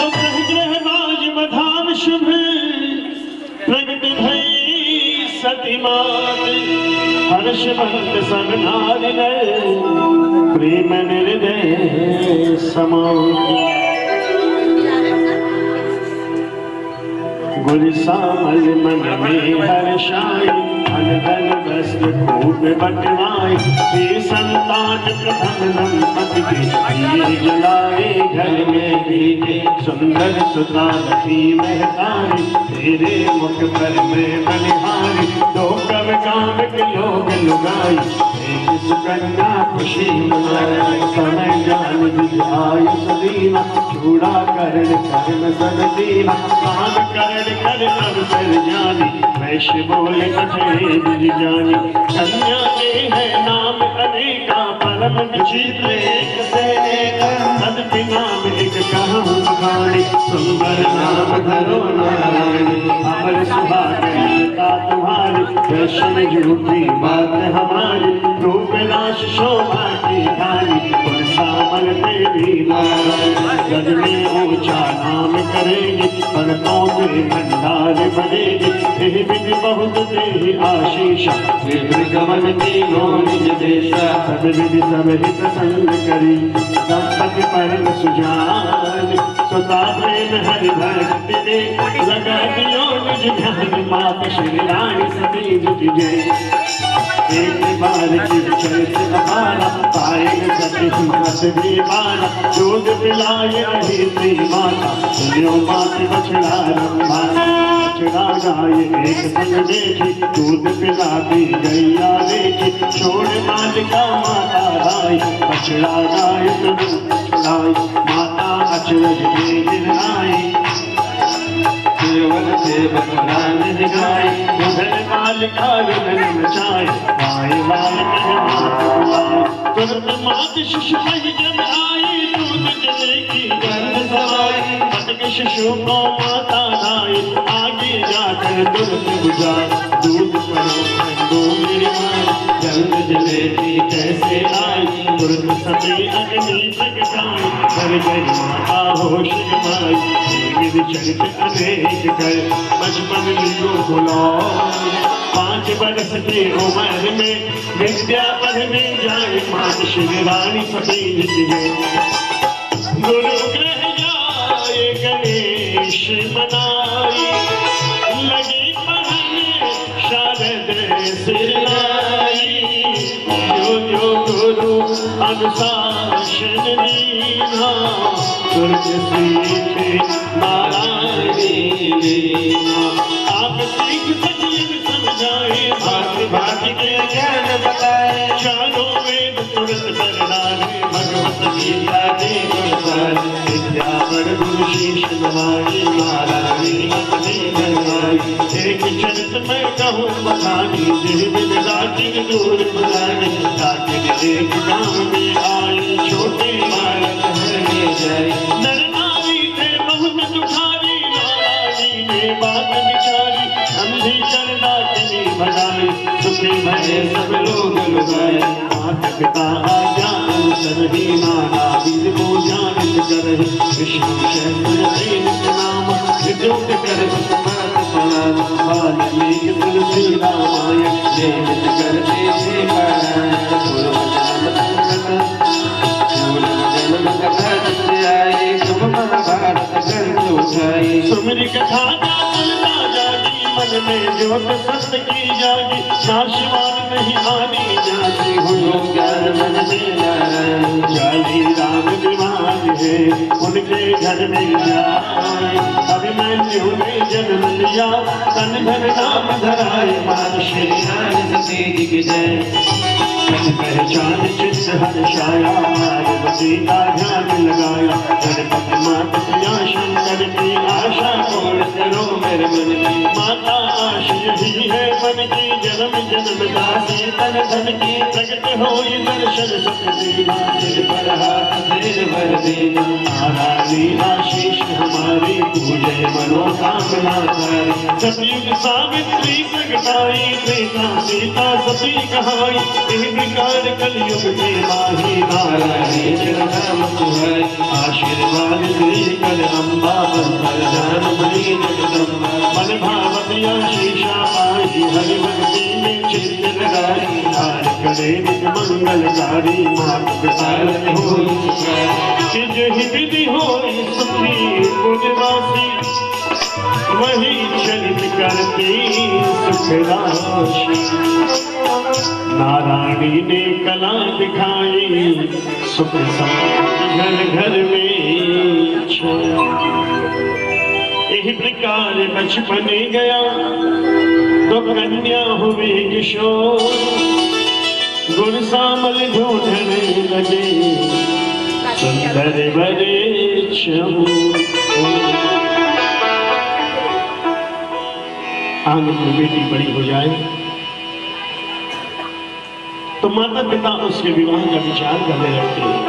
ग्रहराज बधान शुभ प्रगट भई सतीमात हर्ष भक्त सब नारी प्रेम निर्दय समान गुर सामल मन में हर्षाई धन धन वस्त्र खूब बटवाए हे संतान प्रथम दंपति के दिए जलाए घर में भेजे सुंदर सुता लखी महतारी तेरे मुख पर में बलिहारी दो कब गांव के लोग लुगाई एक सुकन्या खुशी मनाए समय जान दिज आयु सदीना चूड़ा करण कर्म सब दीना काम करण कर अवसर जानी वैश्य बोले कठे दिज जानी कन्या के है नाम अनेका परम विचित्र एक से एक सदपि नाम एक कहूँ बखानी सुंदर नाम धरो नारायणी अमर सुहागता तुम्हारी वैष्णव झूठी बात हमारी रूप नाश शोभा की धानी और सामल देवी नारायण जग में ऊंचा नाम करेंगे भक्तों के भंडार बनेगी यही विधि बहुत दे आशीष गमन तीनों निज देशा सब विधि सब ही प्रसन्न करी दंपति परम सुजान सुता प्रेम हरि भक्ति दे लगा दियो निज ध्यान मात श्री रानी सती जुट जय एक बार की चरित्र अपारा पाए सती मत दीवाना दूध पिलाए रही थी माता सुनियो मात बछड़ा रंभाना बछड़ा गाय एक संग देखी दूध पिला दी गैया देखी छोड़ मालिका माता राय बछड़ा गाय लाई माता अचरज में गिर आई केवल सेवक नाम गाय उधर मालिका रुदन मचाए वाय वाय मेहमान बुलाए तुरंत मात शिशु वही जब आई दूध जले की गर्भ सवाई पटक शिशु को माता लाए आगे जाकर तुरंत बुझाए दूध परो ठंडो मेरी माँ जल्द जलेबी कैसे आई तुरंत सती अग्नि प्रगटाई कर गई माता होश गवाई विधि चरित अनेक कर बचपन लियो बुलाए 5 बरस की उम्र में विद्या पढ़ने जाए मात श्री रानी सती जी गुरु ग्रह जाए गणेश मनाई लगी पढ़ने शारद सिलाई जो जो गुरु अनुशासन दीना दुर्ग सीखे नारायणी दीना आप सीख सकिए समझाए भांति भांति के ज्ञान बताए चारों वेद तुरंत बरदाने भगवत गीता दे गुणगान विद्या पर गुरु शीश नवाई नारायणी अपने गंगाई एक चरित में कहूँ बखानी जिन बिन रातिन दूर बुलाने रातिन एक गाँव में आई छोटे बालक हरने जाए नर नारी थे बहुत दुखारी नारायणी ने बात विचारी अंधी करना किनी भगाई सुखी भये सब लोग लुगाए माता पिता आज्ञा अनुसर ही नाना बीज पूजा नित कर विष्णु शहर से नित नाम विद्युत कर मात प्रणाम वाल्मीकि तुलसी रामायण जय नित करते थे पारायण पूर्व जन्म कथा आए शुभ महाभारत ग्रंथ उठाए सुमरी कथा सुनता जागी मन में ज्योत सत्य की जागी नाशवान नहीं आनी जाती हो ज्ञान मन में नारायण जाली राम विमान है उनके घर में जाए अभिमन्यु ने जन्म लिया तन धन नाम धराए मान श्री राम सती की जय पहचान चित्त हर्षाया पार्वती का ध्यान लगाया गणपति मात प्रिया शंकर की आशा पूर्ण करो मेरे मन की माता आश यही है मन की जन्म जन्म दासी तन धन की प्रकट हो दर्शन सती सिर पर हाथ देर भर देना नारायणी आशीष हमारी पूजे मनोकामना कर। सतयुग सावित्री प्रगटाई त्रेता सीता सती कहाई। इस प्रकार कलयुग के माही नारायण नाम तुम्हारे। आशीर्वाद दे कर अम्बा बंदर जानमणि जगदम्बा। मन भावती शीशा पाई हरि भक्ति में चित्त लगाई। हार करे निज मंगलकारी मात पिता हो। जो विधि हो सुखी पुण्यवासी वही चरित करती सुखराशि। नारायणी ने कला दिखाई सुख घर घर में छाया। यही प्रकार बचपन गया तो कन्या हुई किशोर। गुण सामल ढूंढने लगे सुंदर बड़े आंगन में बेटी बड़ी हो जाए तो माता पिता उसके विवाह का विचार करने लगते हैं।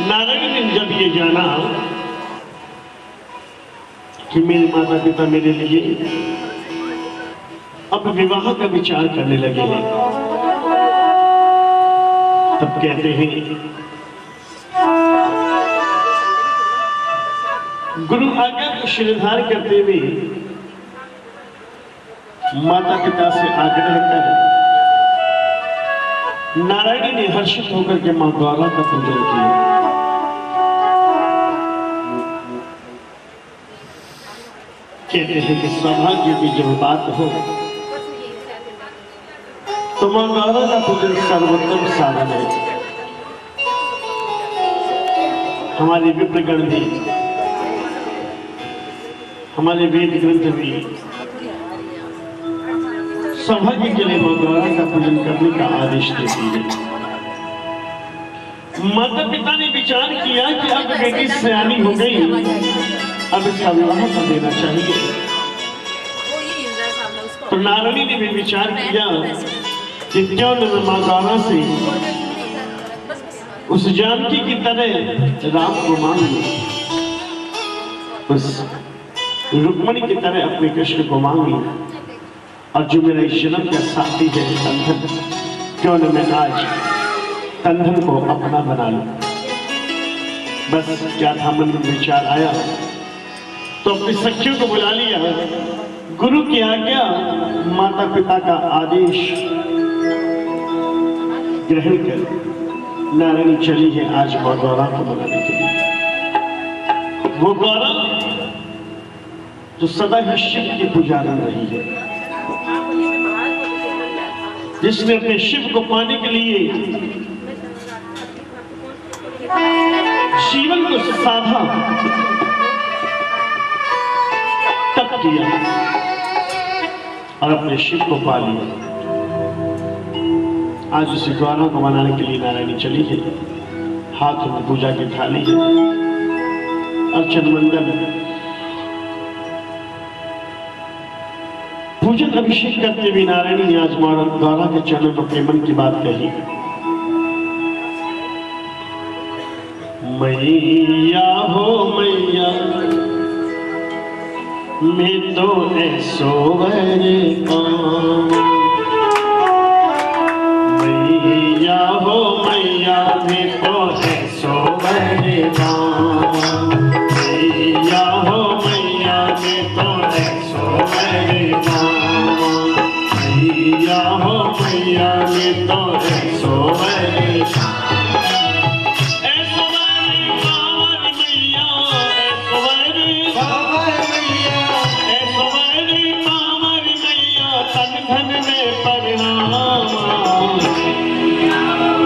नारायण ने जब ये जाना कि मेरे माता पिता मेरे लिए अब विवाह का विचार करने लगे हैं, तब कहते हैं गुरु आज्ञा को शिरधार करते हुए माता पिता से आग्रह कर नारायणी ने हर्षित होकर के मां गौरा का पूजन किया। कहते हैं कि सौभाग्य की जब बात हो तो मां गौरा का पूजन सर्वोत्तम साधन है। हमारे विप्रगण भी, हमारे वेद ग्रंथ भी सौभाग्य के लिए मां गौरा का पूजन करने का आदेश देती है। माता पिता ने विचार किया कि अब बेटी सयानी हो गई, अब इसका विवाह कर देना चाहिए। तो नारायणी ने भी विचार किया कि क्यों न मैं मां गौरा से उस जानकी की तरह राम को मांग लूं, उस रुक्मणी की तरह अपने कृष्ण को मांग लूं, और जो मेरा इस जन्म का साथी है तंधन, क्यों न मैं आज तंधन को अपना बना लूं। बस क्या था मन में विचार आया तो अपनी सखियों को बुला लिया। गुरु की आज्ञा, माता पिता का आदेश ग्रहण कर नारायणी चली है आज मां गौरा को मनाने के लिए। वो गौरा जो सदा ही शिव की पुजारी रही है, जिसने अपने शिव को पाने के लिए जीवन को साधा, तप किया और अपने शिव को पा लिया। आज उसी गौरा को मनाने के लिए नारायणी चली है। हाथों में पूजा की थाली है, अर्चन मंडल, पूजन अभिषेक करते हुए नारायणी ने आज मां गौरा के चरणों में अपने मन की बात कही। मैया हो मैया मैं तो ऐसो वरे काम। मैया हो मैया मैं तो ऐसो वरे काम। मैया हो मैया मैं तो ऐसो वरे काम। मैया हो मैया मैं तो ऐसो वरे काम।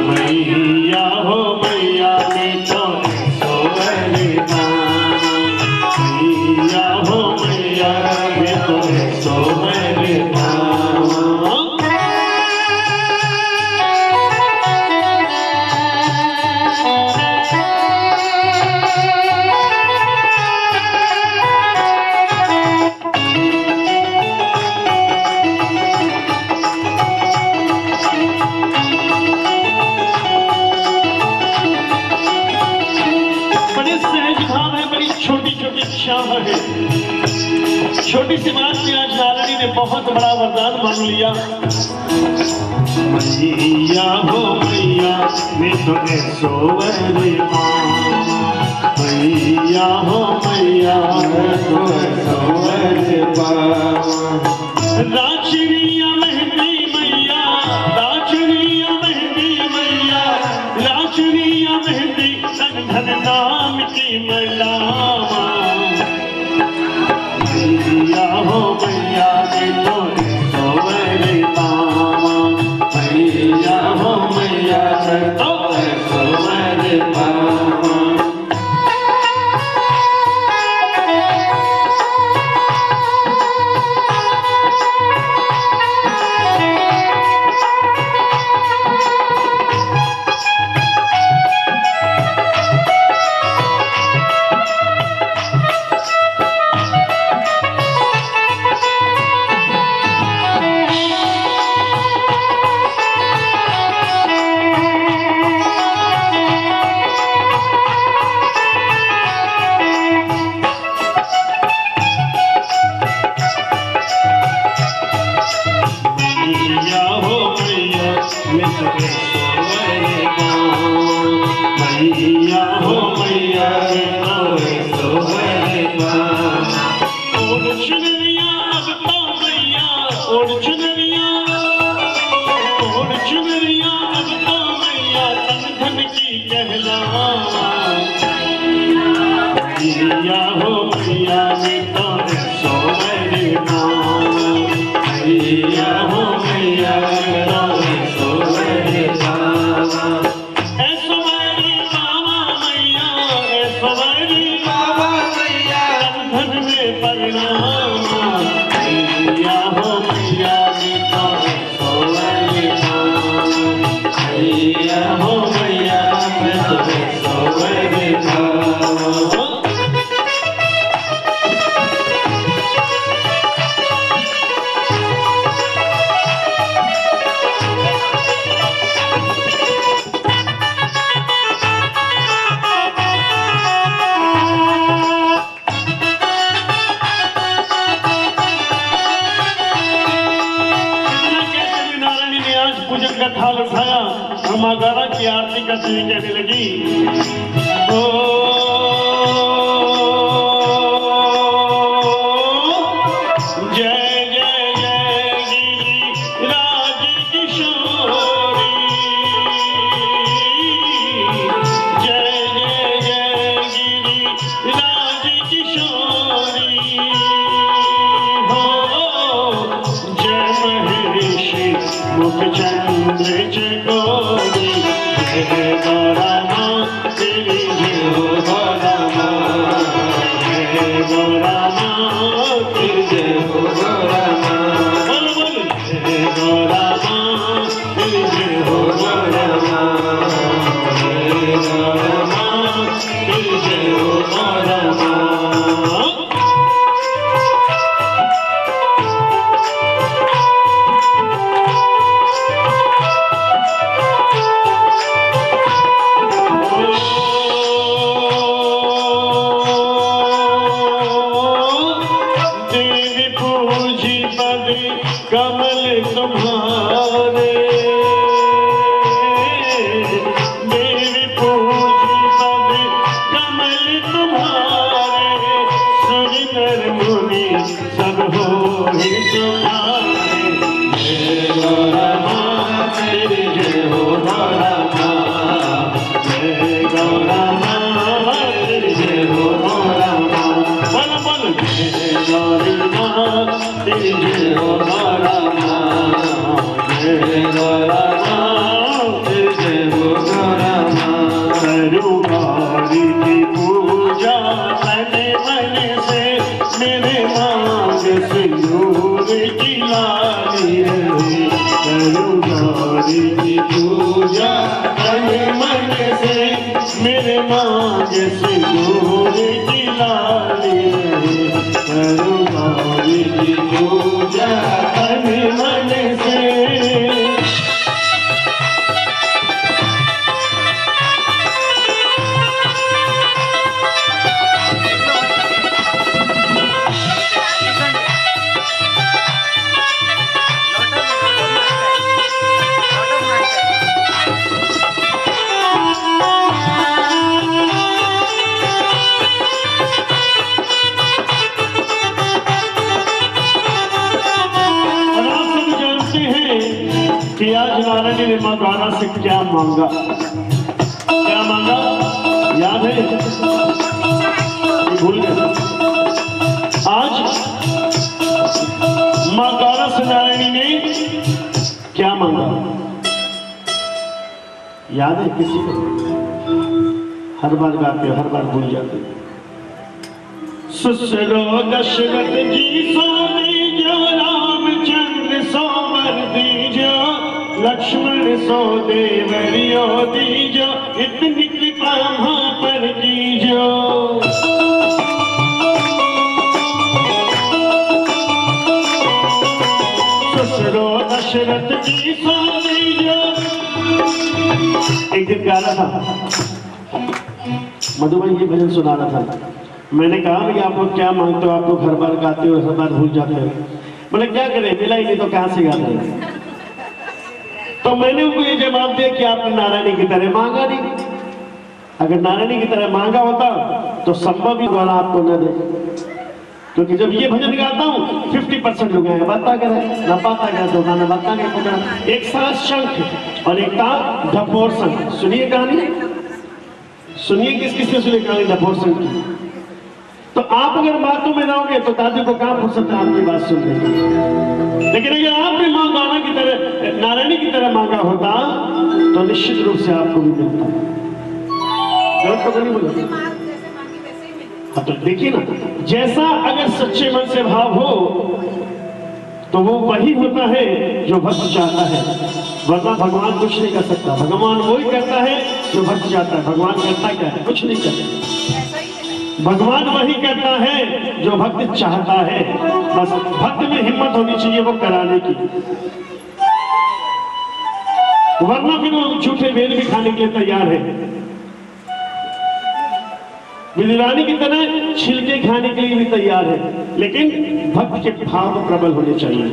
मैया हो मैया मैं तो ऐसो वरे छोटी छोटी क्षमा है, छोटी सी बात में आज नारायणी ने बहुत बड़ा वरदान मांग लिया। मैया हो मैया मैं तुम्हें सोवर मैया हो मैया तुम्हें सोवर राचनिया मेहंदी मैया, राचनिया मेहंदी मैया, राचनिया मेहंदी धन धन नाम की मलावा। मैया हो मैया मैं तुम्हें सोवर पावा, मैया हो मैया मैं तुम्हें सोवर पावा। मैया हो मैया ओढ़ चुनरिया अब तो मैया, ओढ़ चुनरिया, ओढ़ चुनरिया अब तो मैया तन धन की कहलावा। मैया हो मैया मैं तो सोवर पावा, मैया हो मैया मैं तो सोवर पावा। पूजन का थाल उठाया और माँ गारा की आरती करते हुए कहने लगी, ओ जय जय जय गिरिराज किशोरी, जय जय जय गिरिराज किशोरी हो, जय महेशी मुख चंद्र चकोरी, जय गौरा माँ तेरी जय हो गौरा माँ, जय गौरा माँ तेरी जय हो गौरा माँ, बोल बोल जय गौरा माँ तेरी जय हो गौरा माँ, जय गौरा माँ तेरी जय हो गौरा माँ। कमल तुम्हारे देवी पूजी पद कमल तुम्हारे, सुर नर मुनि सब हो ही तुम्हारे। जय गौरा माँ तेरी जय हो गौरा माँ, जय गौरा माँ तेरी जय हो गौरा माँ, बोल बोल जय गौरी माँ तेरी जय हो गौरा माँ, जय गौरा माँ तेरी जय हो गौरा माँ। करूँ गौरी की पूजा तन मन से, मेरे मांग सिंदूर की लाली रहे। करूँ गौरी की पूजा तन मन से, मेरे मांग सिंदूर की लाली रहे। करूँ गौरी की पूजा तन मन से। क्या मांगा? क्या मांगा याद है? भूल गए। आज मां गौरा सनारायणी ने क्या मांगा याद है किसी को? हर बार गाते हो, हर बार भूल जाते हो। सुसरो दशरथ जी सो दीजो, रामचंद्र सो वर दीजो, लक्ष्मण सो देवरियो दीजो, इतनी कृपा मां पर कीजो। सुसरो दशरथ जी सो दीजो। एक दिन गा रहा था मधुबन, ये भजन सुना रहा था। मैंने कहा कि आप लोग क्या मांगते हो? आप लोग हर बार गाते हो, हर बार भूल जाते हो। बोले क्या करें, मिला ही नहीं तो कहां से गाते हैं? तो मैंने उनको ये जवाब दिया कि आपने नारायणी की तरह मांगा नहीं। अगर नारायणी की तरह मांगा होता तो संभव ही वाला आपको न दे, क्योंकि जब ये भजन गाता हूँ 50% लोग हैं बाता करें ना पाता गया तो गाना बाता गया पकड़ा। एक साथ शंख और एक था ढपोर शंख। सुनिए कहानी, सुनिए किस किस ने सुनी कहानी ढपोर शंख की। तो आप अगर बातों में रहोगे तो दादी को कहां फुर्सत है आपकी बात सुनने की। लेकिन अगर आपने मां गाना की तरह, नारायणी की तरह मांगा होता तो निश्चित रूप से आपको भी मिलता। गलत तो नहीं बोला। हाँ तो देखिए ना, जैसा अगर सच्चे मन से भाव हो तो वो वही होता है जो भक्त चाहता है, वरना भगवान कुछ नहीं कर सकता। भगवान वही करता है जो भक्त चाहता है। भगवान करता क्या है? कुछ नहीं करता। भगवान वही करता है जो भक्त चाहता है। बस भक्त में हिम्मत होनी चाहिए वो कराने की, वरना फिर वो झूठे बेल भी खाने के लिए तैयार है। बिजरानी की तरह छिलके खाने के लिए भी तैयार है, लेकिन भक्त के भाव प्रबल होने चाहिए।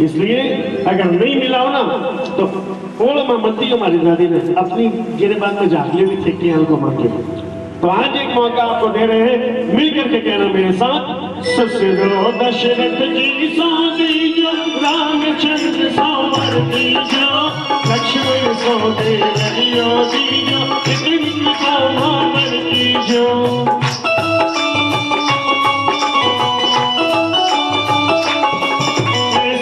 इसलिए अगर नहीं मिला हो ना तो मां मंदी हमारी दादी ने अपनी गिरबान में जागले भी थे कि हमको मांगे। तो आज एक मौका आपको दे रहे हैं, मिलकर के कहना मेरे साथ। सुसरो दशरथ जी सो दीजो, रामचंद्र सो वर दीजो, लक्ष्मण सो देवरियो दीजो, इतनी कृपा मां पर कीजो।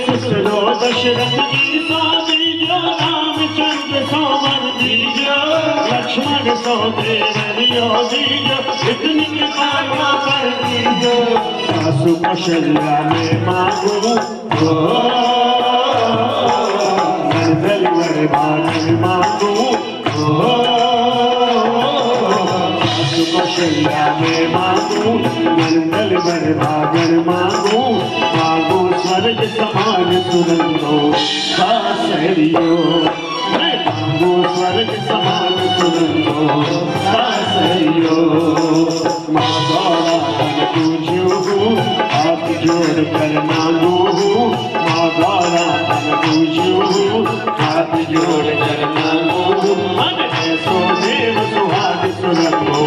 सुसरो दशरथ जी सो दीजो, रामचंद्र सो वर दीजो, लक्ष्मण सो देवरियो दीजो, इतनी कृपा मां पर कीजो। सासु कौशल्या में मांगू नंदल वर भाग मांगू, सासु कौशल्या में मांगू नंदल वर भागर मांगू, मांगू स्वर्ग समान सुरंगो सासरियो, मांगू स्वर्ग समान सुरंगो सासरियो। मां गौरा धन पूजू हाथ जोड़ कर मांगू, मां गौरा धन पूजू हाथ जोड़ कर मांगू, मन ऐसो देव सुहाग सुरंगो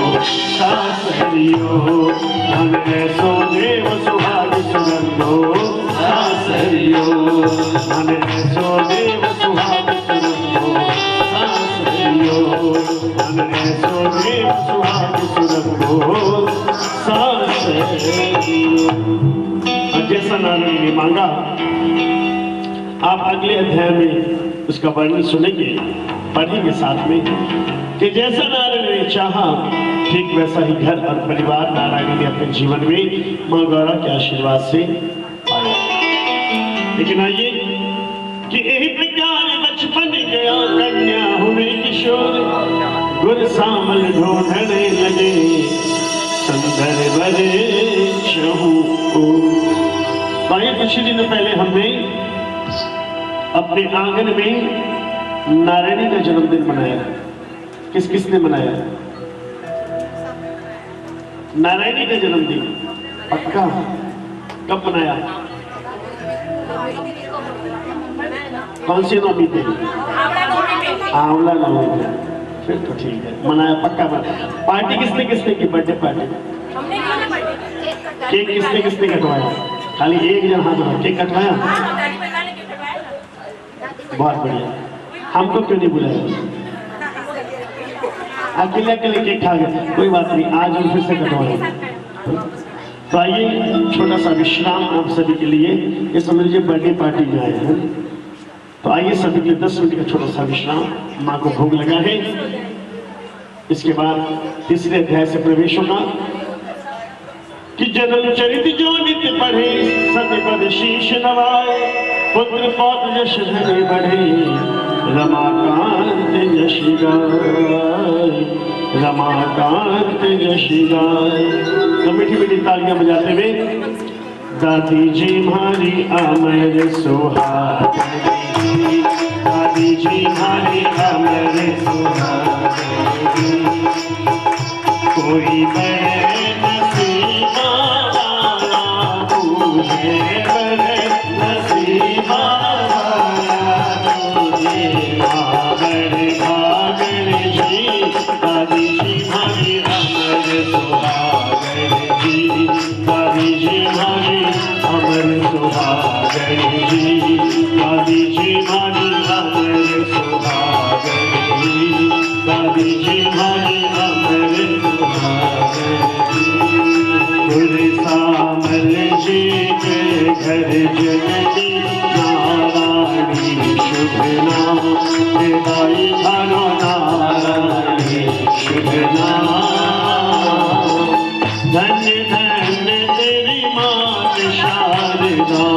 सासरियो, मन ऐसो देव सुहाग सुरंगो सासरियो, मन ऐसो देव सुहाग सुरंगो सासरियो, मन ऐसो देव सुहाग सुरंगो सासरियो। जैसा नारायण ने मांगा, आप अगले अध्याय में उसका वर्णन सुनेंगे, पढ़ेंगे साथ में कि जैसा नारायण ने चाहा ठीक वैसा ही घर और परिवार नारायण ने अपने जीवन में मां गौरा के आशीर्वाद से पाया। लेकिन आइए कि यही प्रकार बचपन गया कन्या हुए किशोर, गुर सामल ढूंढने लगे सुंदर बड़े शहू। भाई कुछ दिन पहले हमने अपने आंगन में नारायणी का जन्मदिन मनाया। किस किस ने मनाया? नारायणी का जन्मदिन पक्का? कब मनाया? कौन सी नौमी थी? आंवला नौमी। फिर तो ठीक है, मनाया पक्का। पार्टी किसने किसने की? Birthday party. केक किसने किसने कटवाया? खाली एक जन हाथ में केक कटवाया? बहुत बढ़िया। हमको क्यों नहीं बुलाया? अकेले अकेले केक खा गए, कोई बात नहीं, आज हम फिर से कटवाएंगे। तो आइए छोटा सा विश्राम आप सभी के लिए, ये समझ लीजिए बर्थडे पार्टी में आए हैं। तो आइए सभी के लिए 10 मिनट का छोटा सा विश्राम, माँ को भोग लगा है। इसके बाद तीसरे अध्याय से प्रवेश होगा कि जन्म चरित जो नित्य पढ़े, सतपद शीश नवाए, पुत्र पौत्र यश धने बढ़े, रमाकांत यश गाय, रमाकांत यश गाय। तो मीठी मीठी तालियां बजाते हुए, दादी जी हमारी अमर सुहागनी, दादी जी हमारी अमर सुहागनी, कोई बड़े नसीबा वाला तुझे, बड़े नसीबा वाला तुझे, बड़े भागण जी, दादी जी हमारी अमर सुहागनी, दादी जी हमारी अमर सुहागनी, दादी जी हमारी अमर सुहागनी, दादी जी हमारी अमर सुहागनी। गुरु सामल जी के घर जननी नारायणी, शुभ नाम भाई धनो नारायणी, शुभ नाम। धन्य धन्य तेरी मात शारदा,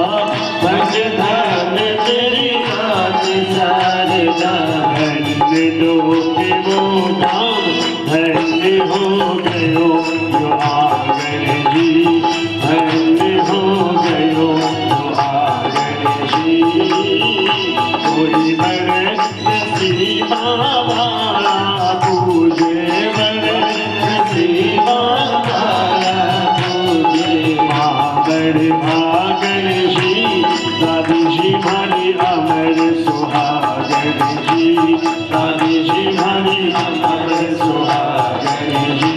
धन्य धन्य तेरी मात शारदा, धन्य डोके वो धाम, धन्य हो गयो जो आंगन जी, धन्य हो गयो जो आंगन जी, कोई बड़े नसीबा वाला तुझे, बड़े नसीबा वाला तुझे, बड़े भागण जी, दादी जी हमारी अमर सुहागन जी, दादी जी हमारी अमर सुहागन जी,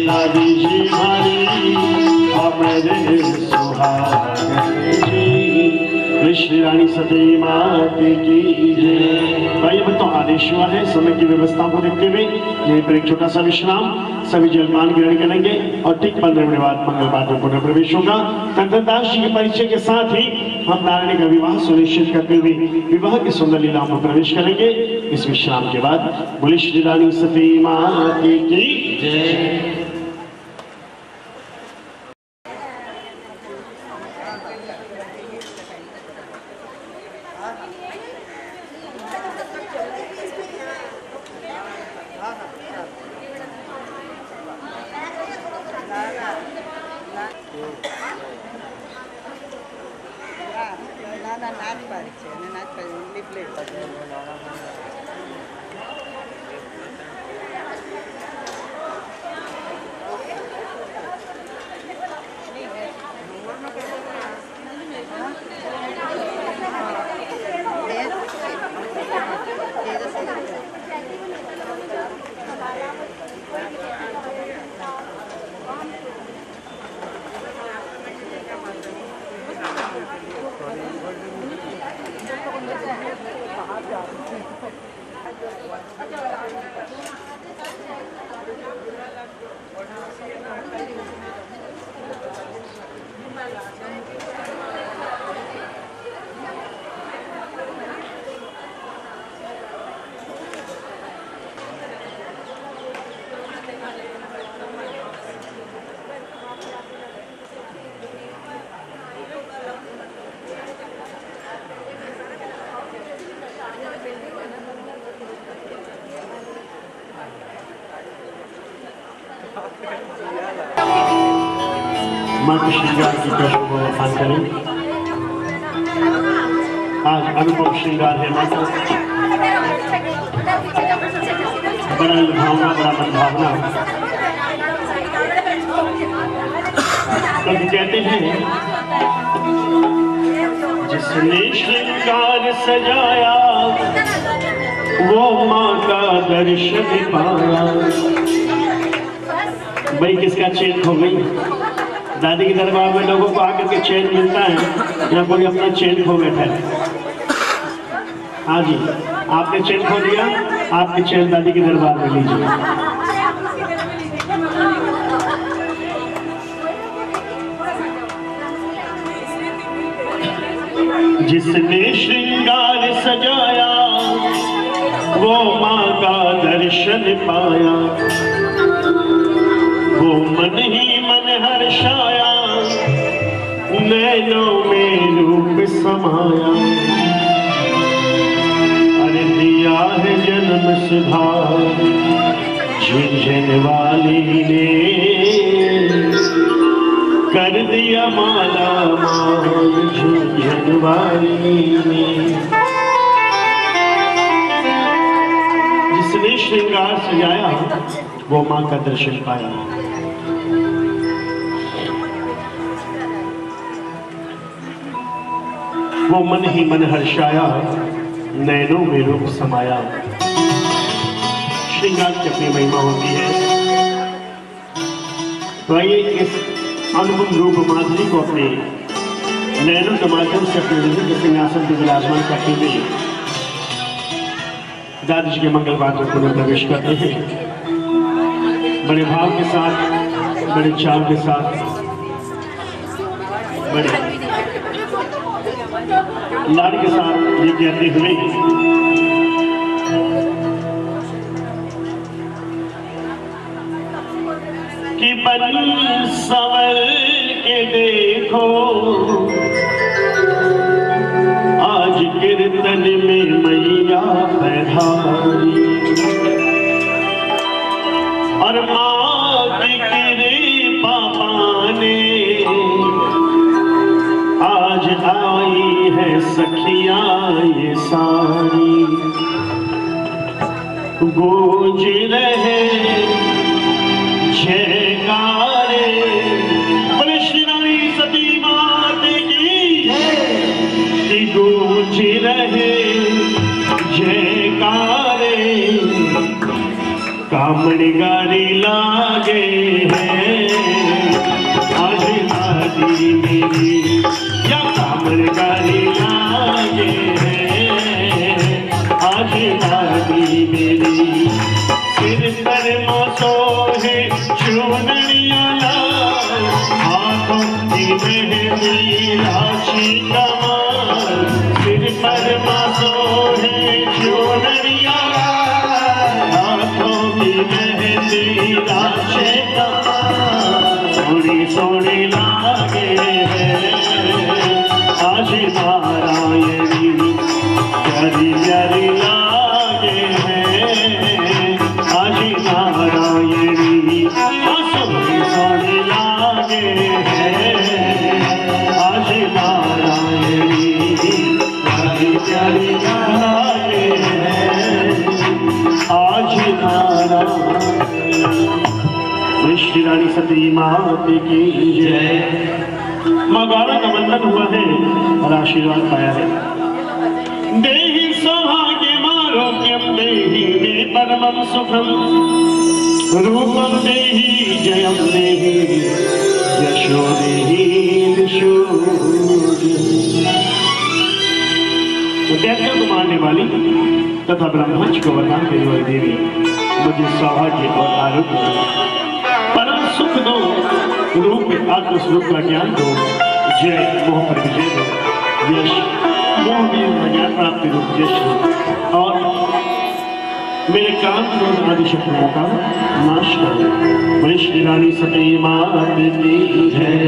दादी जी हमारी अमर सुहागन जी। कृष्ण रानी सती माता की जय। भाई अब तो आदेश हुआ है, समय की व्यवस्था को देखते हुए यहीं पर एक छोटा सा विश्राम, सभी जलपान ग्रहण करेंगे और ठीक 15 मिनट बाद मंगल पाठ में पुनः प्रवेश होगा। कंकरदास जी के परिचय के साथ ही हम नारायणी का विवाह सुनिश्चित करते हुए विवाह की सुंदर लीलाओं में प्रवेश करेंगे। इस विश्राम के बाद बोले श्री रानी सती माता की जय। माँ के श्रृंगार की कष्ट को आसान करें। आज अनुपम श्रृंगार है माँ का, बड़ा लुभावना, बड़ा मनभावना। कभी कहते हैं जिसने श्रृंगार सजाया वो माँ का दर्शन पाया। भाई किसका चैन खो गई? दादी के दरबार में लोगों को आकर के चैन मिलता है या कोई अपना चैन खो बैठा है? हाँ जी, आपने चैन खो दिया, आपके चैन दादी के दरबार में लीजिए। जिसने श्रृंगार सजाया वो माँ का दर्शन पाया, वो मन ही मन हर्षाया, नैनों में रूप समाया। अरे दिया है जन्म सुधार झुंझुन वाली ने, कर दिया माला माल झुंझुन वाली ने। जिसने श्रृंगार सजाया वो मां का दर्शन पाया। वो मन ही मन हर्षाया, नैनों में रूप समाया। श्रृंगार की अपनी महिमा होती है। तो आइए इस अनुपम रूप माधुरी को अपने नैनों के माध्यम से अपने हृदय के सिंहासन पर विराजमान करते हुए दादी जी के मंगल वाद्यों को प्रवेश करते हैं। बड़े भाव के साथ, बड़े चाव के साथ, बड़े लाड के साथ ये कहते हुए कि बन संवर के देखो आज कीर्तन में मैया पधारी, और माँ की कृपा पाने आज आई है सखियाँ ये सारी। गूंज रहे जयकारे, बोले श्री रानी सती माता की, गूंज रहे जयकारे, कामड़ गाड़ी लागे हैं आज दादी मेरी, या कामड़ गाड़ी लागे हैं आज दादी मेरी। सिर पर मोसो है चूनरिया लाल, हाथों की मेहंदी राशि कमाल। सिर पर मोसो है चूनरिया लाल, हाथों की मेहंदी राशि कमाल। सोनी सोनी लागे हैं आज नारायणी, प्यारी प्यारी लागे हैं आज नारायणी। सोनी सोनी लागे हैं आज नारायणी, प्यारी प्यारी लागे हैं आज नारायणी। श्री रानी सती माता की जय। माँ गौरा का वंदन हुआ है और आशीर्वाद पाया है। देहि सौभाग्य मारोग्यम देहि मे परमं सुखम, रूपम देहि जयम देहि यशो देहि दिशो। तो दैत्य को मारने वाली तथा ब्रह्मच को वरदान देने वाली देवी, मुझे सौभाग्य और आरोग्य परम सुख दो, रूप आत्मस्वरूप का ज्ञान दो, जय मोह पर विजय दो, यश मोह में ज्ञान प्राप्ति रूप यश दो, और मेरे काम क्रोध आदि शत्रुओं का नाश करो। बड़ी श्री रानी सती माता की जय।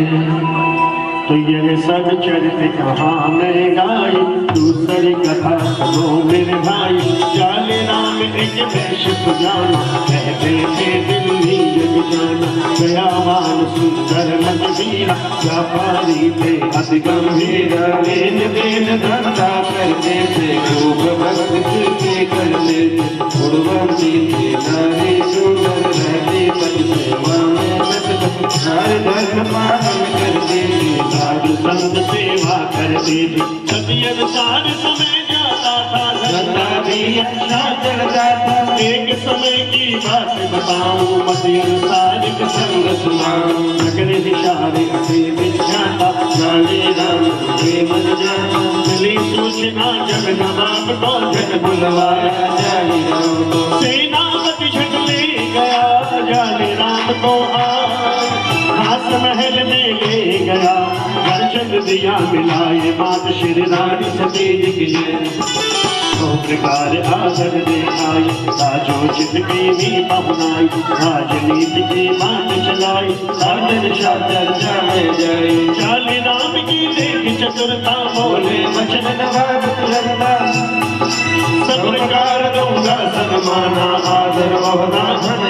तो यह सब चरित्र कहाँ मैं गाई, दूसरी कथा सुनो मेरे भाई। जाले राम एक वेश सुजाना, कहते थे दिल्ली जग जाना। दयावान सुंदर मन वीरा, व्यापारी थे अति गंभीर। लेन देन धंधा करते थे, खूब भक्ति के करते थे। गुणवंती थे नारी सुंदर, रहते पति सेवा में हर धर्म पालन करते थे, साधु संत सेवा करते थे। सती अनुसार समय जाता था, धंधा भी अच्छा चलता था। एक समय की बात बताऊं, मति अनुसार संग सुनाऊं। नगरे इशारे अति विख्याता, जाने राम के मन जाना, मिली सूचना जब नवाब को झट बुलवाया जाने राम को, सेनापति झट ले गया जाने राम को आज, खास महल में ले गया घर चंद दिया मिलाए मात श्री रानी सती जी की जय। तो प्रकार आदर दिखाई राजोचित की भी पहुनाई, राजनीति की बात चलाई साधन चर्चा में जाए, जाने राम की देख चतुरता बोले वचन नवाब तुरंता, सब प्रकार दूंगा सन्माना आदर ओहदा धन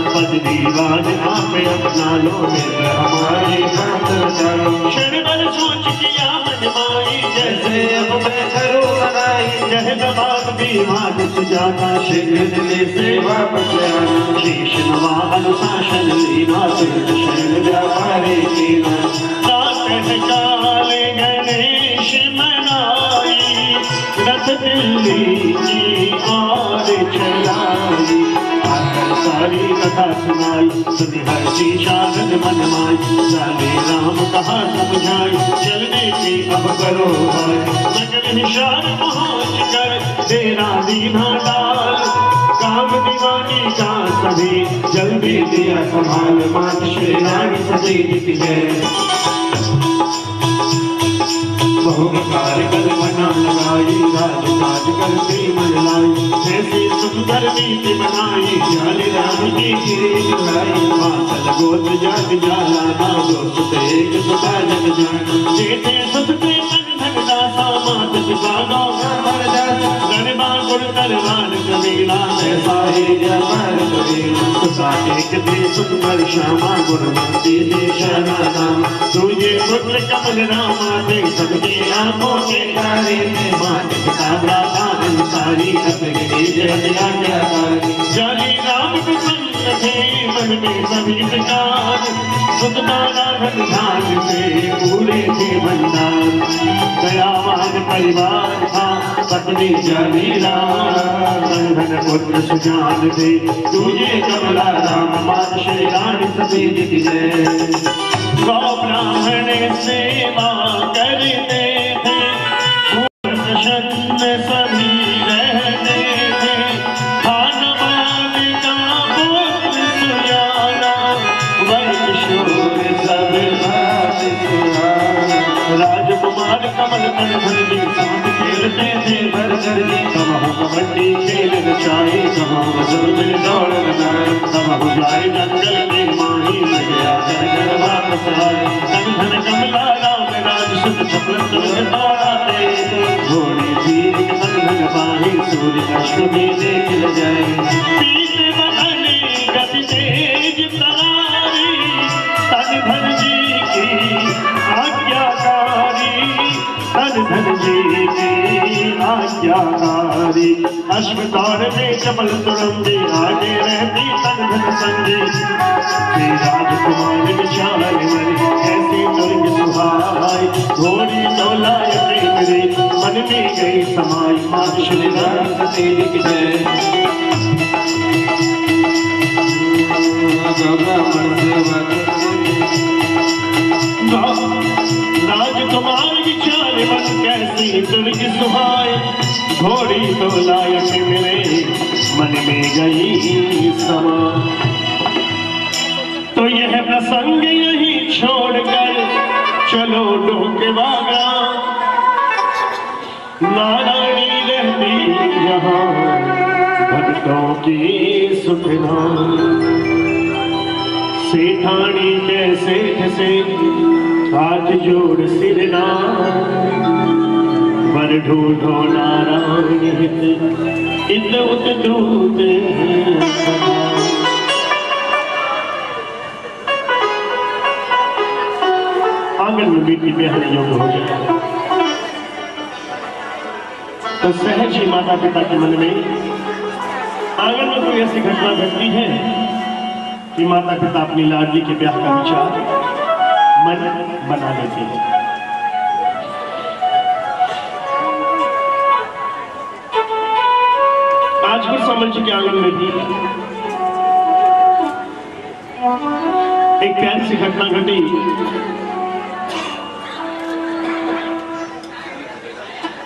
पद दीवान आप अपना लो मित्र हमारी बात जानो, क्षण भर सोच किया मन माई जैसे अब मैं करूँ बनाई, जह नवाब दीवान सुजाना शीघ्र दिले से वापस आना, शीश नवा अनुशासन लीना सिद्ध शैल व्यापारी कीना, काले गणेश मनाई रथ दिल्ली की आर चलाई, आकर सारी कथा सुनाई सुनी हर्षी शारद मन माई, जाने राम कहा समझाई चलने की अब करो भाई, सकल निशान पहुँच कर तेरा दीना डाल, काम दीवानी का सभी जल्दी दिया संभाल मात श्री रानी सती जी की जय। बहुकार कल्पना लगाई राज करते मन लाई, ऐसी सुंदर नीति बनाई जाने राम की गिरी लाई, मातल गोद जाग जाला ना दोस्त एक सुता जग जान, जेठे सतते बंधन दासा मात पिसानो गरबा गुर दरबार कबीला ऐसा ही व्यापार कबीला, सुता एक दे सुंदर श्यामा गुणवंती देशाना नाम, तुझे पुत्र कमल रामा दे सबके आंखों के तारे में मात पिता भ्राता अंसारी अपने जय आज्ञाकारी, जाने राम प्रसन्न थे मन में सभी प्रकार, सुतमाला धन से पूरे थे भंडार, दयावान परिवार था पत्नी जानीला, धन पुत्र सुजान थे तुझे कमला राम मात श्री रानी सती जी की जय। गौ ब्राह्मण सेवा करते थे प्रसन्न सभी रहते थे, हनुमान का पुत्र सुजाना वर किशोर सब बात सुहाना, राजकुमार कमल तन भरती साथ खेलते थे भर गर्दी, कबहू कबड्डी खेल नचाई कबहू जुर्म दौड़ लगाए, कबहू जाए जंगल में माही गया जंगल वापस आए, धन कमला राम राज सुख सफल दौड़ाते, घोड़े तीर धन बाही सूर्य अश्वनी देख ल जाए, पीछे बहने गति तेज प्रहारी तन धन जी की आज्ञाकारी, तन धन जी की आज्ञाकारी, अश्व दौड़ में चपल तुरंदी आगे रहती तन धन संगी, राजकुमार विशाल ऐसी तुरंग सुहाई, घोड़ी डोलाए मेरे मन में गई समाई मात श्री रानी सती जी की जय। राजकुमार विचार मन कैसी तुरंग सुहाई, घोड़ी डोलाए मेरे मन में गई समाई, तो यह प्रसंग यही छोड़कर चलो डोके बागा, नारायणी रहती यहाँ भक्तों की सुखना, सेठानी के सेठ से हाथ जोड़ सिरना, वर ढूंढो नारायण हित इत उत दूत, आंगन में बेटी ब्याहने योग्य हो जाए तो सहज ही माता पिता के मन में आंगन में कोई ऐसी घटना घटती है कि माता पिता अपनी लाडली के ब्याह का विचार मन बना लेते हैं। आज कुछ समझ के आंगन में भी एक प्यारी सी घटना घटी।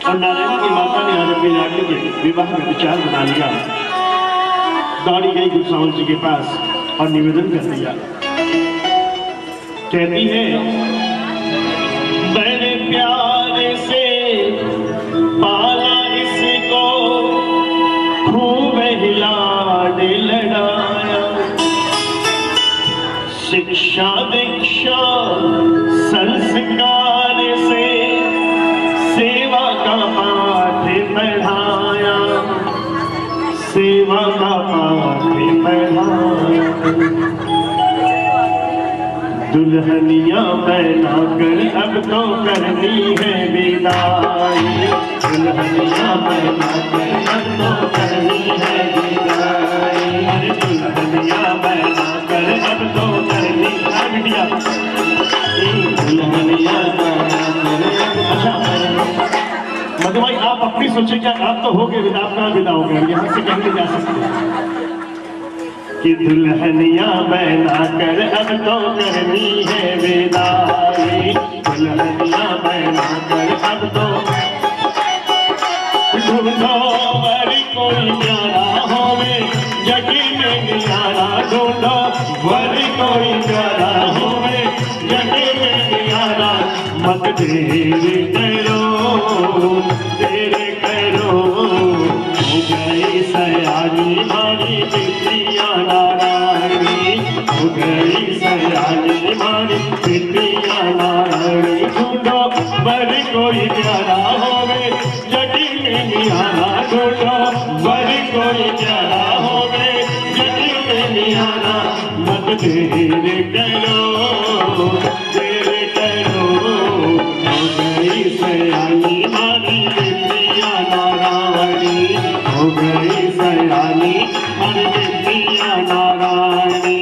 और नारायण की माता ने आज अपने लाडली के विवाह में विचार बना लिया। दौड़ी गई गुसावन जी के पास और निवेदन कर दिया। कहती है, बड़े प्यार से पाला इसको, खूब हिलाड लड़ाया, शिक्षा दीक्षा संस्कार से सेवा का पाठ पढ़ाया, सेवा का पाठ पढ़ाया। दुल्हनिया बना कर अब तो करनी है विदाई, दुल्हनिया बना कर अब तो करनी है विदाई, दुल्हनिया बना कर अब तो करनी है बिटिया, दुल्हनिया बना कर। अच्छा मधुबाई आप अपनी सोचिए, क्या आप तो हो गए विदा, आपका विदा हो गया, यहाँ से कहीं नहीं जा सकते कि दुल्हनिया बना कर अब तो करनी है विदाई, दुल्हनिया बना कर अब तो। ढूंढो वर कोई प्यारा होवे जगी में नियारा, ढूंढो वर कोई प्यारा होवे जगी में नियारा, मत देर करो देर करो, हो गई सयानी मारी बिटिया नारायणी, हो गई सयानी मारी बिटिया नारायणी। ढूंढो वर कोई प्यारा होवे जगी में नियारा, ढूंढो वर कोई प्यारा होवे जगी में नियारा, मत देर करो देर करो, हो गई सयानी मारी बिटिया नारायणी, हो गई सयानी मारी बिटिया नारायणी।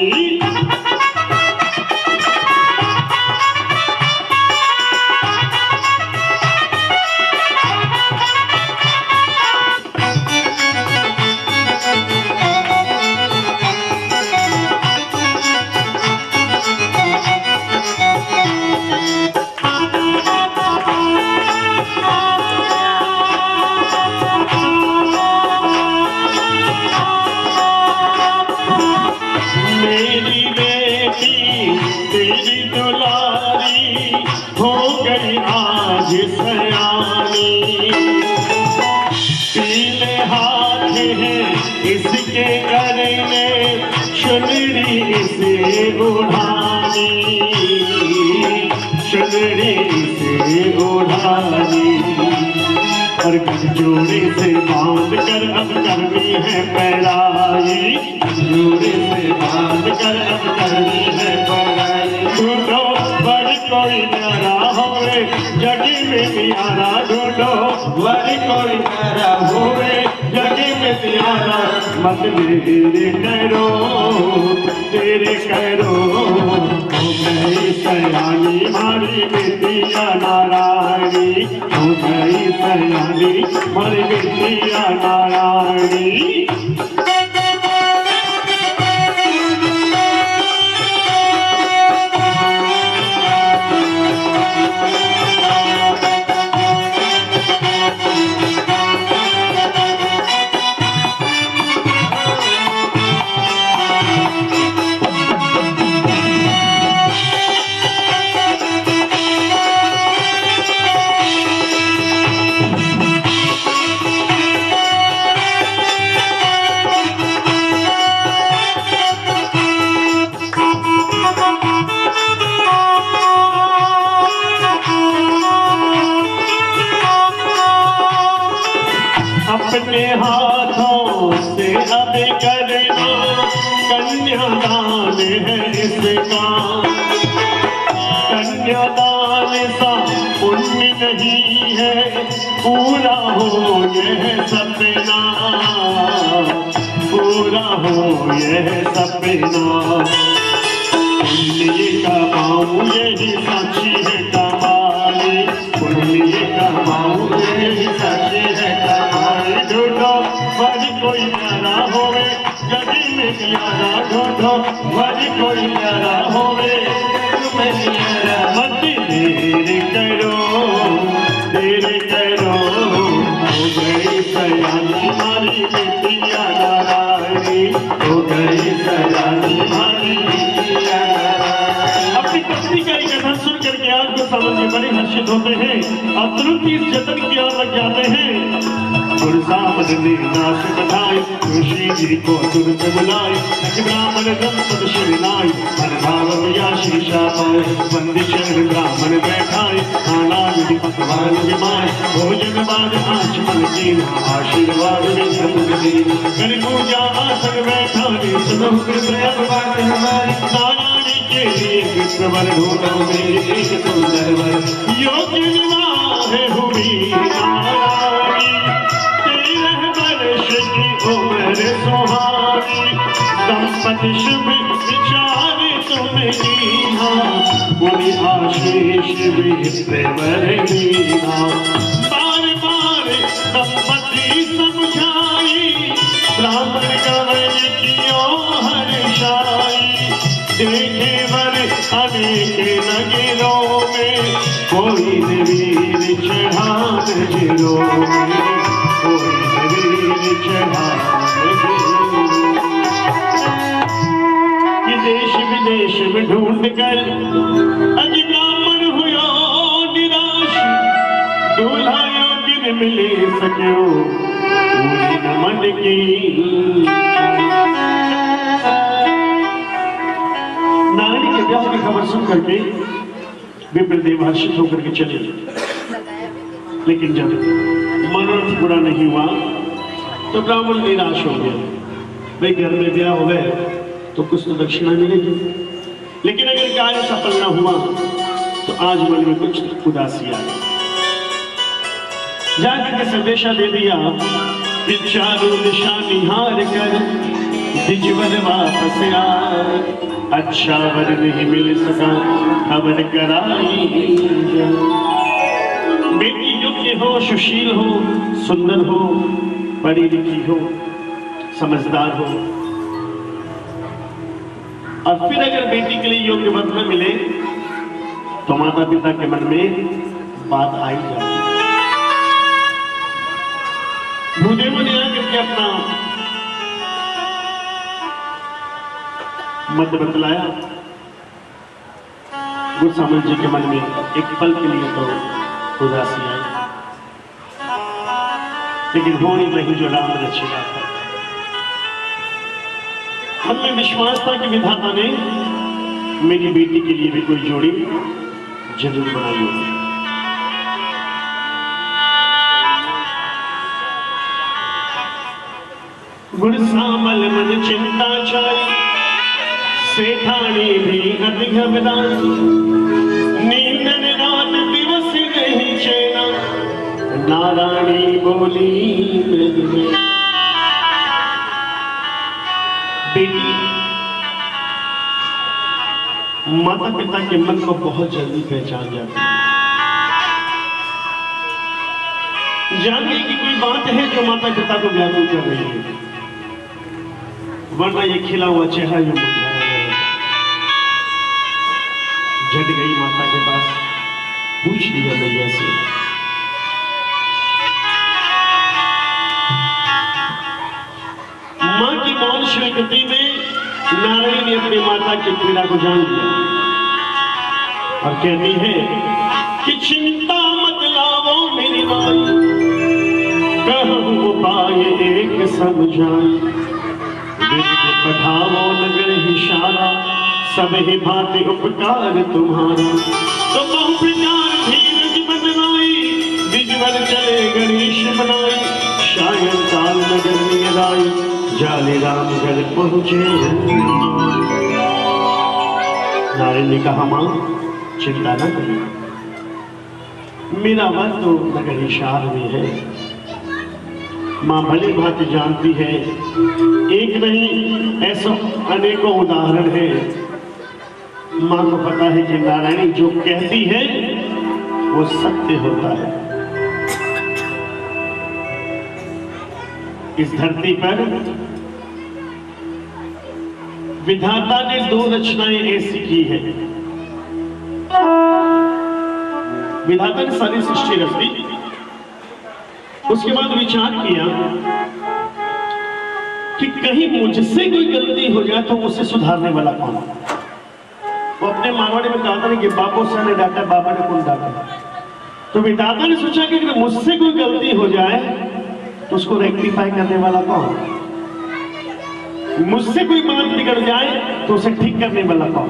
इसके गले में चुनरी से उड़ानी, चुनरी से उड़ानी, और जोड़े से बांध कर अब करनी है पैराई, जोड़े से बांध कर अब करनी है पैराई। ढूंढो वर कोई प्यारा होवे जगी में नियारा, ढूंढो वर कोई प्यारा होवे जगी में नियारा, मत देर करो देर करो, हो गई सयानी मारी बिटिया नारायणी, हो गई सयानी मारी बिटिया नारायणी। अपने हाथों से अब करना कन्यादान है इसका, कन्यादान सा पुण्य नहीं है पूरा हो यह सपना, पूरा हो यह सपना। पुण्य कमाऊं यही साक्षी है कमाई, पुण्य कमाऊं यही साक्षी है कमाई। ढूंढो वर कोई प्यारा होवे जगी में नियारा, ढूंढो वर कोई प्यारा होवे में नियारा, मत देर करो देर करो, पत्नी का एक कथन सुन करके आज को समझ के बड़े हर्षित होते हैं और तुरंत इस जतन की ओर लग जाते हैं। गुरसामद ने नाश बताई ऋषि जी को तुरंत बुलाई ब्राह्मण दंपत शिवनाई मन भाव या शीशा पाए बंदी शरण ब्राह्मण बैठाए खाना विधि पकवान विमाए भोजन बाद आचमन की आशीर्वाद में संग कर पूजा आसन बैठाने सुनो कृपया हमारी नारायणी के लिए कृष्णवर ढूंढो मेरे एक सुंदर वर योग्य विवाह हुई नारायणी उम्र सुहानी दंपति शुभ विचार तुम्हें पूरी आशीष मीना बार बार दंपति समझाई ब्राह्मण गवन कियो हर्षाई देखे वर अनेक नगरों में कोई वीर चढ़ान जिलों में कोई कि देश विदेश में ढूंढ कर अज ब्राह्मण हुआ निराश दूल्हा योग्य न मिले सको पूरी नमन की नारायणी के ब्याह की खबर सुन करके विप्रदेव हर्षित होकर के चले, लेकिन जब मनोरथ पूरा नहीं हुआ तो ब्राह्मण निराश हो गया। भाई घर में ब्याह हो गए तो कुछ तो दक्षिणा मिलेगी, लेकिन अगर कार्य सफल न हुआ तो आज मन में कुछ उदासी आ गई। जाकर के संदेशा दे दिया कि चारों दिशा निहार कर दिजवर वापस आए, अच्छा वर नहीं मिल सका खबर कराई। बेटी योग्य हो, सुशील हो, सुंदर हो, पढ़ी लिखी हो, समझदार हो, और फिर अगर बेटी के लिए योग्य वर न मिले तो माता पिता के मन में बात आई जाती है। भूदेवों ने आकर के अपना मत बतलाया। गुरसामल जी के मन में एक पल के लिए तो उदासी आई, लेकिन हो ही नहीं जो राम रचेगा था। हमें विश्वास था कि विधाता ने मेरी बेटी के लिए भी कोई जोड़ी जरूर बनाई होगी। गुरसामल मन चिंता छाई, सेठानी भी अति घबराई, नींद रात दिवस नहीं चैना, नारायणी बोली बेटी माता पिता के मन को बहुत जल्दी पहचान जाती है, जानने की कोई बात है जो माता पिता को व्याकुल कर रही है, वरना ये खिला हुआ चेहरा जो झट गई माता के पास, पूछ लिया मैया से, मां की मौन स्वीकृति में नारायणी ने अपनी माता की पीड़ा को जान लिया और कहती है कि चिंता मत लावो मेरी माई, कहूं उपाय एक समझाई, विद्य पठाओ नगर ही सारा, सब ही भांति उपकार तुम्हारा, तो बहु प्रकार धीरज बनवाई, विजवर चले गणेश बनाई, शायद काल नगर में राई, जाले रामगढ़ पहुंचे। नारायण ने कहा मां चिंता न करो, मेरा वर तो नगर हिसार में है। मां भली भांति जानती है, एक नहीं ऐसा अनेकों उदाहरण है। मां को पता है कि नारायणी जो कहती है वो सत्य होता है। इस धरती पर विधाता ने दो रचनाएं ऐसी की है। विधाता ने सारी सृष्टि रच दी, उसके बाद विचार किया कि कहीं मुझसे कोई गलती हो जाए तो उसे सुधारने वाला कौन। वो अपने मारवाड़ी में कहा था कि बापू सर ने डांटा, बाबा ने कौन डांटा। तो विधाता ने सोचा कि अगर मुझसे कोई गलती हो जाए तो उसको रेक्टिफाई करने वाला कौन, मुझसे कोई बात बिगड़ जाए तो उसे ठीक करने वाला कौन।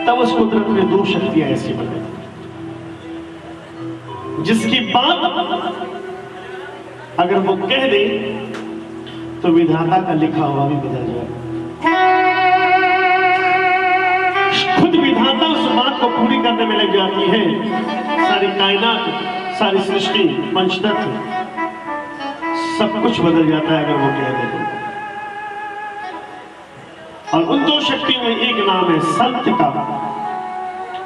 तब उस कुदरत में दो शक्तियां ऐसी बने जिसकी बात अगर वो कह दे तो विधाता का लिखा हुआ भी बदल जाए। खुद विधाता उस बात को पूरी करने में लग जाती है। सारी कायनात, सारी सृष्टि, पंचतत्व सब कुछ बदल जाता है अगर वो कह दे तो। और उन दो शक्तियों में एक नाम है संत का।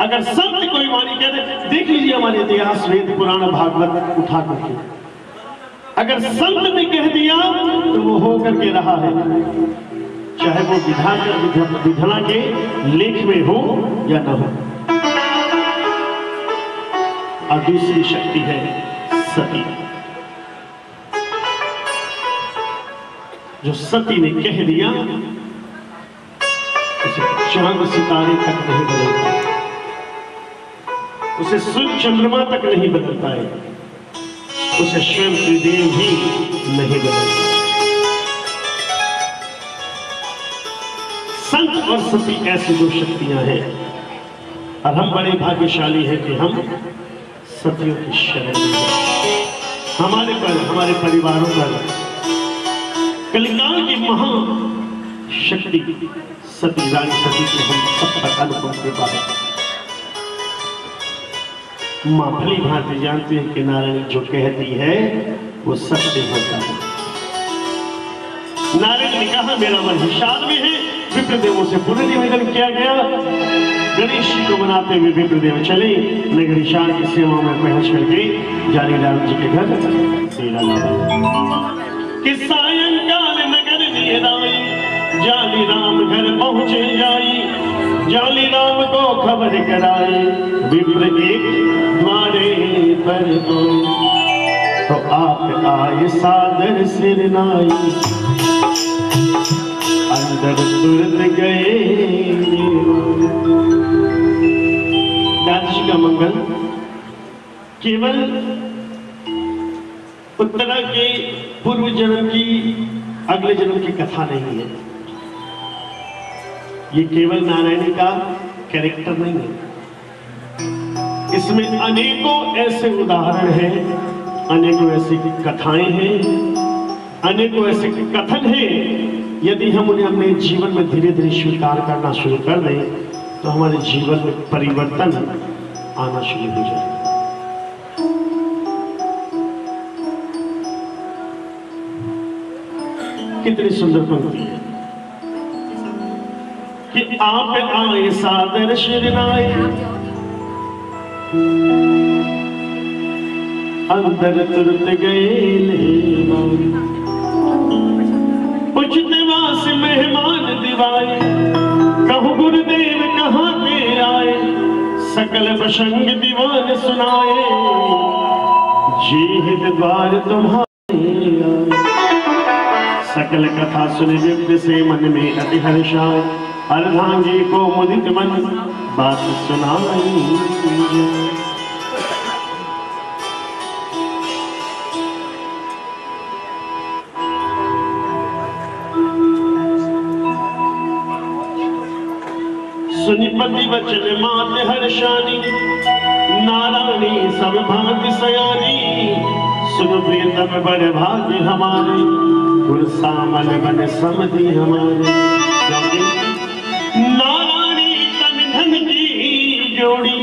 अगर संत कोई वाणी कह दे, देख लीजिए हमारे इतिहास, वेद पुराण भागवत उठा करके, अगर संत ने कह दिया तो वो हो करके रहा है, चाहे वो विधना के लेख में हो या न हो। और दूसरी शक्ति है सती। जो सती ने कह दिया उसे चांद सितारे तक नहीं बदल पाए, उसे सूर्य चंद्रमा तक नहीं बदल पाए, उसे स्वयं त्रिदेव भी नहीं बदल पाए। संत और सती ऐसी दो शक्तियां हैं और हम बड़े भाग्यशाली हैं कि हम सतियों की शरण में हैं। हमारे पर, हमारे परिवारों पर कलिकाल की महाशक्ति सती, रानी सती से हम सब पर अनुपम कृपा है। मां भली भांति जानती है कि नारायणी जो कहती है वो सत्य होता है। नारायण ने कहा मेरा मन हिसाब में है, विप्रदेवों से पुनर्निवेदन किया गया। गणेश जी को मनाते हुए विप्रदेव चले नगरीशान की सेवा में पहुंच करके जानी राम जी के घर डेरा लगा कि सायंकाल नगर निराई, जाली राम घर पहुंचे जाई, जाली राम को खबर कराई, विप्र एक द्वारे पर तो आप आए सादर सिर नाई, अंदर तुरंत गए। दादी का मंगल केवल उत्तरा के पूर्व जन्म की, अगले जन्म की कथा नहीं है। ये केवल नारायणी का कैरेक्टर नहीं है, इसमें अनेकों ऐसे उदाहरण हैं, अनेकों ऐसी कथाएं हैं, अनेकों ऐसे कथन हैं। यदि हम उन्हें अपने जीवन में धीरे धीरे स्वीकार करना शुरू कर दें तो हमारे जीवन में परिवर्तन आना शुरू हो जाए। कितनी सुंदर पंक्ति है कि आप आए सादर शिरनाए, अंदर तुरत गए उचित वास मेहमान दिवाए, कहूँ गुरुदेव कहाँ के आए, सकल प्रसंग दीवान सुनाए, जीहित द्वार तुम्हारे आए। सकल कथा सुने विप्र से मन में अति हर्षाए, अर्धांगी को मुदित मन बात सुनाई। सुनिपति वचन मात हर्षानी, नारायणी सब भांति सयानी, सुन प्रियतम बड़े भाग्य हमारे, गुर सामल बन समधि हमारे। नारायणी तन धन की जोड़ी,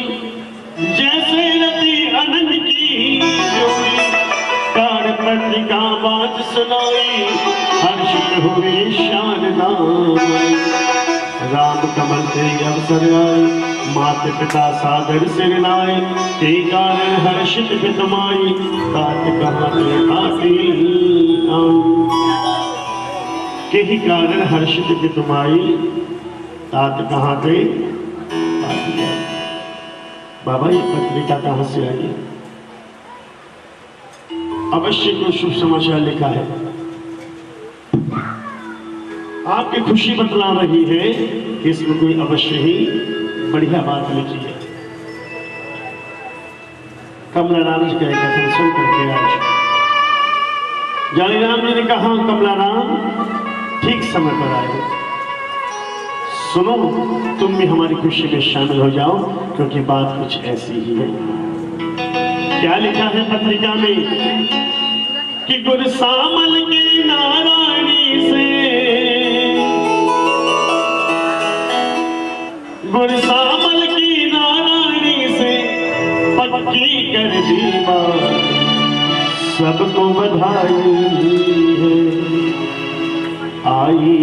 जैसे रति अनंत की जोड़ी, कार पत्रिका बात सुनाई, हर्षित हुए शानदार। राम कमल तेरी अवसर आए, माते पिता सादर सिर नाए, ते कारण हर्षित पितमाई, तात कहाँ ते आती के ही कारण हर्षित पितमाई, तात कहाँ ते आती। बाबा ये पत्रिका कहाँ से आई है? अवश्य कोई शुभ समाचार लिखा है। आपकी खुशी बतला रही है कि इसमें कोई अवश्य ही बढ़िया बात लिखी है। कमला राम जी का एक कथन सुन करके आज जानीराम जी ने कहा, कमला राम ठीक समय पर आए, सुनो तुम भी हमारी खुशी में शामिल हो जाओ, क्योंकि बात कुछ ऐसी ही है। क्या लिखा है पत्रिका में कि गुरसामल की नारायणी से, गुरसामल की नारायणी से पक्की कर दी बात, सबको बधाई है। आई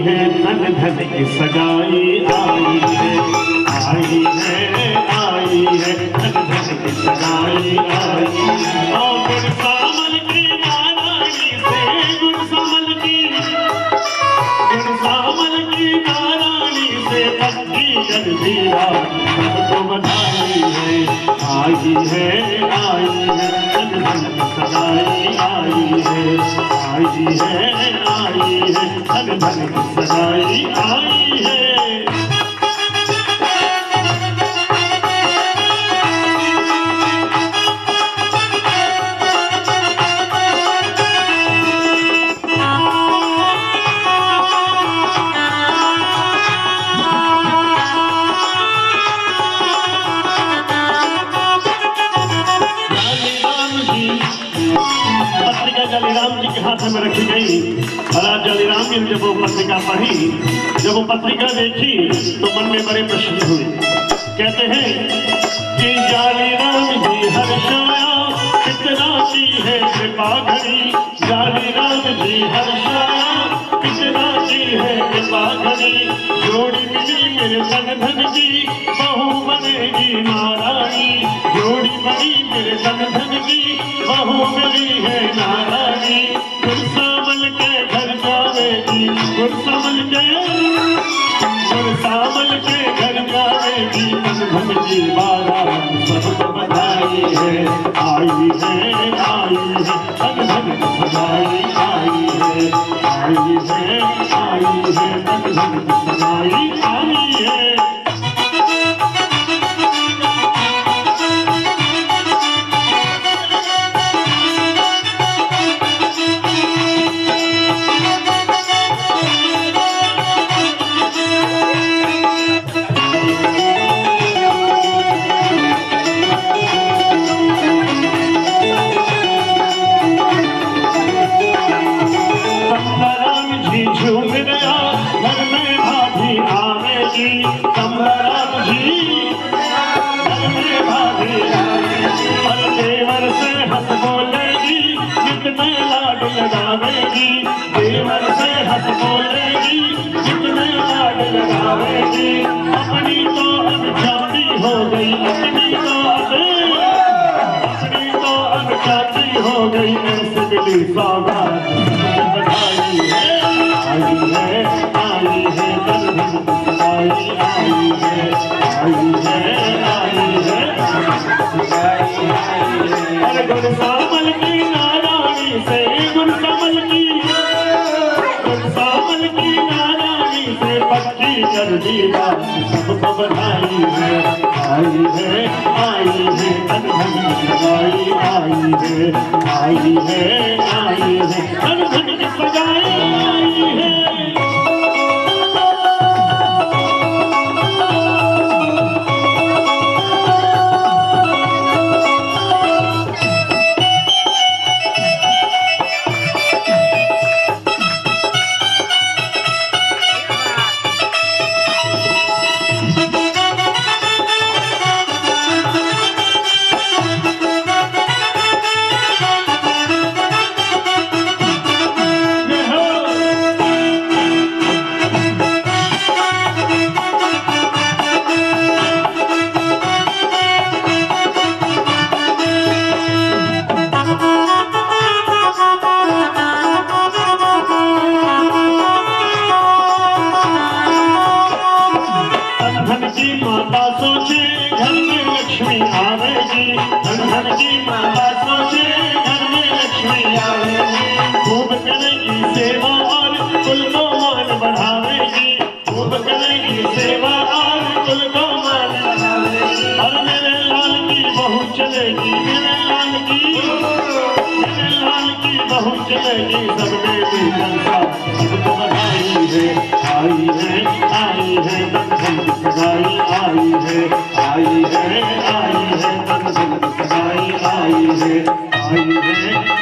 है धन धन की सगाई, आई है धन धन की सगाई आई। और गुरसामल की नारायणी से, गुरसामल की नारायणी से पक्की कर दी बात, सबको बधाई है। आई है धन धन की सगाई आई है, आई है धन धन की सगाई आई है। जालीराम जी के हाथ में रखी गई और आज जालीराम जी ने जब वो पत्रिका पढ़ी, जब वो पत्रिका देखी तो मन में बड़े प्रश्न हुए। कहते हैं कि जालीराम जी हर्षाया कितना की है कृपा घड़ी, जालीराम जी हर्षाया कितना की है कृपा घड़ी। जोड़ी मिली मेरे धन धन की, बहू बनेगी नारायणी, जोड़ी बनी मेरे धन धन की, बहू मिली है नारायणी। गुरसामल के घर जावेगी, गुरसामल के घर जावेगी, धन धन की बारात सबको बधाई है। आई है धन धन की सगाई आई है, आई है धन धन की सगाई आई है। देवर से हंस बोलेगी, जितने लाड लगावेगी। अपनी तो अब जाती हो गई, अपनी तो अब जाती हो गई, ऐसे मिली सौगात बधाई है। आई है धन धन की सगाई आई है, अरे गुरसामल की नारायणी से, गुरसामल की नारायणी से पक्की कर दी बात, सबको बधाई है। आई है धन धन की सगाई आई है, धन धन की सगाई आई है। धन की माता सोचे घर में लक्ष्मी आवे, खूब करेगी सेवा। बढ़ावेगी, खूब करेगी सेवा और कुल को मान बढ़ावेगी। और मेरे लाल की बहू चलेगी, मेरे लाल की बहू चलेगी, सब बेटी जनता सबको बधाई है। आई है बंधन की सगाई आई है, आई है बंधन की सगाई आई है, आई है।